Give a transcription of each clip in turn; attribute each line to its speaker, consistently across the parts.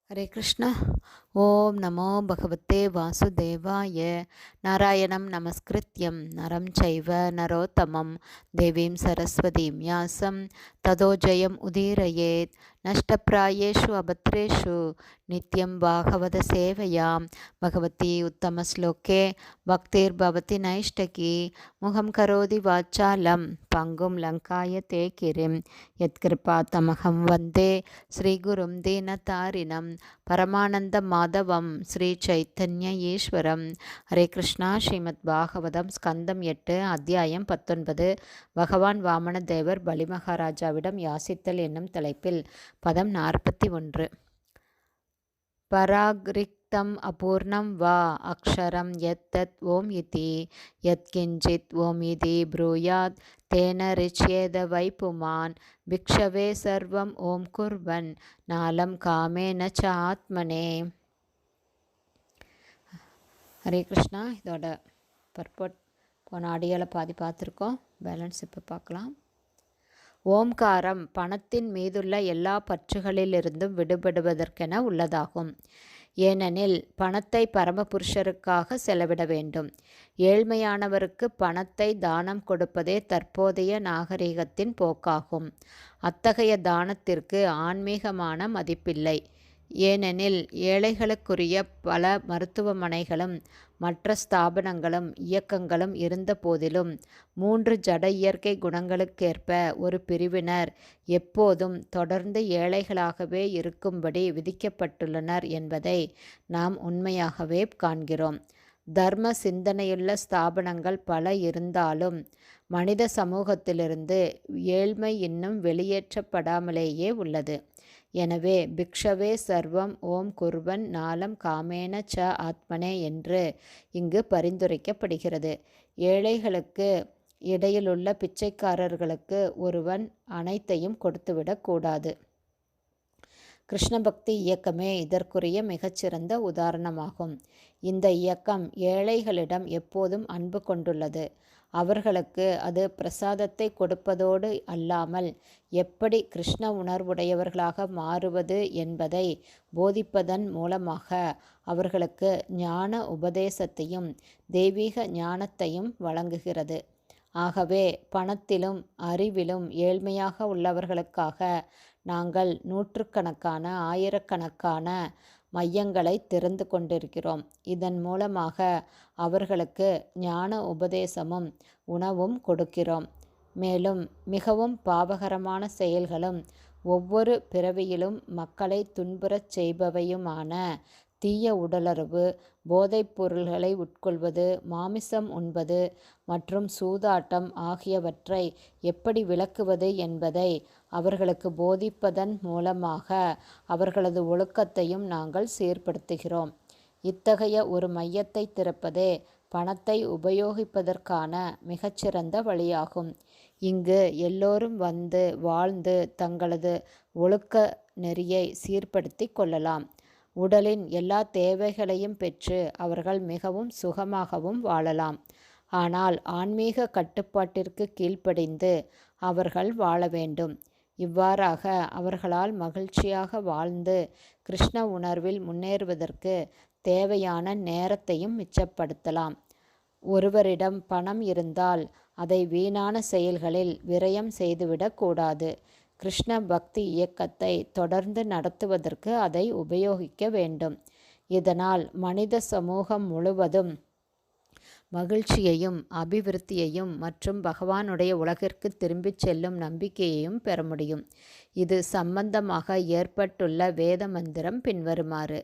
Speaker 1: हरे कृष्ण। ओम नमो भगवते वासुदेवाय। नारायणं नमस्कृत्यं नरं चैव नरोत्तमं देवीं सरस्वतीं व्यासं ततो जयम् उदीरयेत्। नष्टप्रायेषु अभद्रेषु नित्यं भागवत सेवयां भगवती उत्तमश्लोके भक्तिर्भवति नैष्टकी। मुखं करोति वाचालं पङ्गुं लङ्कायते गिरिं यत्कृपातमहं वन्दे श्रीगुरुं दीनतारिणं பரமானந்த மாதவம் ஸ்ரீ சைத்தன்ய ஈஸ்வரம். ஹரே கிருஷ்ணா. ஸ்ரீமத் பாகவதம் ஸ்கந்தம் 8 அத்தியாயம் 19. பகவான் வாமன தேவர் பலி மகாராஜாவிடம் யாசித்தல் என்னும் தலைப்பில் பதம் 41. பராக்ரிக்தம் அபூர்ணம் வா அக்ஷரம் யத் தத் ஓம் இதி யத் கிஞ்சித் ஓம் இதி ப்ரூயாத் தேன ரிச்யேத வைப்புமான் பிக்ஷவே சர்வம் ஓம் குர்வன் நாலம் காமேன ச ஆத்மனே. ஹரே கிருஷ்ணா. இதோட பர்பட் போன ஆடியோவில் பாதி பார்த்துருக்கோம். பேலன்ஸ் இப்போ பார்க்கலாம். ஓம்காரம் பணத்தின் மீதுள்ள எல்லா பற்றுகளிலிருந்தும் விடுபடுவதற்கென உள்ளதாகும். ஏனெனில் பணத்தை பரமபுருஷருக்காக செலவிட வேண்டும். ஏழ்மையானவருக்கு பணத்தை தானம் கொடுப்பதே தற்போதைய நாகரிகத்தின் போக்காகும். அத்தகைய தானத்திற்கு ஆன்மீகமான மதிப்பில்லை. ஏனெனில் ஏழைகளுக்குரிய பல மருத்துவமனைகளும் மற்ற ஸ்தாபனங்களும் இயக்கங்களும் இருந்த போதிலும் 3 ஜட இயற்கை குணங்களுக்கேற்ப ஒரு பிரிவினர் எப்போதும் தொடர்ந்து ஏழைகளாகவே இருக்கும்படி விதிக்கப்பட்டுள்ளனர் என்பதை நாம் உண்மையாகவே காண்கிறோம். தர்ம சிந்தனையுள்ள ஸ்தாபனங்கள் பல இருந்தாலும் மனித சமூகத்திலிருந்து ஏழ்மை இன்னும் வெளியேற்றப்படாமலேயே உள்ளது. எனவே பிக்ஷவே சர்வம் ஓம் குர்வன் நாலம் காமேன ச ஆத்மனே என்று இங்கு பரிந்துரைக்கப்படுகிறது. ஏழைகளுக்கு இடையிலுள்ள பிச்சைக்காரர்களுக்கு ஒருவன் அனைத்தையும் கொடுத்துவிடக்கூடாது. கிருஷ்ண பக்தி இயக்கமே இதற்குரிய மிகச்சிறந்த உதாரணமாகும். இந்த இயக்கம் ஏழைகளிடம் எப்போதும் அன்பு கொண்டுள்ளது. அவர்களுக்கு அது பிரசாதத்தை கொடுப்பதோடு அல்லாமல் எப்படி கிருஷ்ண உணர்வுடையவர்களாக மாறுவது என்பதை போதிப்பதன் மூலமாக அவர்களுக்கு ஞான உபதேசத்தையும் தெய்வீக ஞானத்தையும் வழங்குகிறது. ஆகவே பணத்திலும் அறிவிலும் ஏழ்மையாக உள்ளவர்களுக்காக நாங்கள் நூற்றுக்கணக்கான ஆயிரக்கணக்கான மையங்களை திறந்து கொண்டிருக்கிறோம். இதன் மூலமாக அவர்களுக்கு ஞான உபதேசமும் உணவும் கொடுக்கிறோம். மேலும் மிகவும் பாவகரமான செயல்களும் ஒவ்வொரு பிறவியிலும் மக்களை துன்புறச் செய்பவையுமான தீய உடலுறவு, போதைப் பொருள்களை உட்கொள்வது, மாமிசம் உண்பது மற்றும் சூதாட்டம் ஆகியவற்றை எப்படி விலக்குவது என்பதை அவர்களுக்கு போதிப்பதன் மூலமாக அவர்களது ஒழுக்கத்தையும் நாங்கள் சீர்படுத்துகிறோம். இத்தகைய ஒரு மையத்தை திறப்பதே பணத்தை உபயோகிப்பதற்கான மிகச்சிறந்த வழியாகும். இங்கு எல்லோரும் வந்து வாழ்ந்து தங்களது ஒழுக்க நெறியை சீர்படுத்தி கொள்ளலாம். உடலின் எல்லா தேவைகளையும் பெற்று அவர்கள் மிகவும் சுகமாகவும் வாழலாம். ஆனால் ஆன்மீக கட்டுப்பாட்டிற்கு கீழ்ப்படிந்து அவர்கள் வாழ வேண்டும். இவ்வாறாக அவர்களால் மகிழ்ச்சியாக வாழ்ந்து கிருஷ்ண உணர்வில் முன்னேறுவதற்கு தேவையான நேரத்தையும் மிச்சப்படுத்தலாம். ஒருவரிடம் பணம் இருந்தால் அதை வீணான செயல்களில் விரயம் செய்துவிடக்கூடாது. கிருஷ்ண பக்தி இயக்கத்தை தொடர்ந்து நடத்துவதற்கு அதை உபயோகிக்க வேண்டும். இதனால் மனித சமூகம் முழுவதும் மகிழ்ச்சியையும் அபிவிருத்தியையும் மற்றும் பகவானுடைய உலகிற்கு திரும்பிச் செல்லும் நம்பிக்கையையும் பெற முடியும். இது சம்பந்தமாக ஏற்பட்டுள்ள வேத மந்திரம் பின்வருமாறு: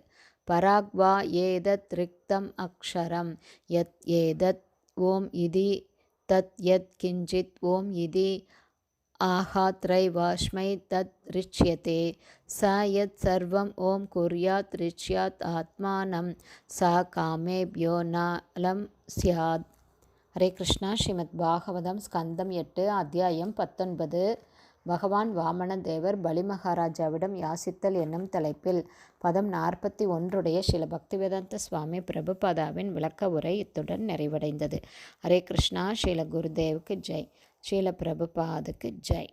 Speaker 1: பராக்வா ஏதத் ரிக்தம் அக்ஷரம் யத் ஏதத் ஓம் இதி தத் யத் கிஞ்சித் ஓம் இதி ஆஹாத்ரை வாஷ்மை தத் ரிச்யதே ச யத் சர்வம் ஓம் குர்யாத் ரிச்யாத் ஆத்மானம் சா காமேப்யோ நலம் ஸ்யாத். ஹரே கிருஷ்ணா. ஸ்ரீமத் பாகவதம் ஸ்கந்தம் 8 அத்தியாயம் 19. பகவான் வாமன தேவர் பலி மகாராஜாவிடம் யாசித்தல் என்னும் தலைப்பில் பதம் 41 ஸ்ரீல பக்திவேதாந்த சுவாமி பிரபுபாதாவின் விளக்க உரை இத்துடன் நிறைவடைந்தது. ஹரே கிருஷ்ணா. ஸ்ரீல குருதேவுக்கு ஜெய். ஸ்ரீல பிரபுபாதுக்கு ஜெய்.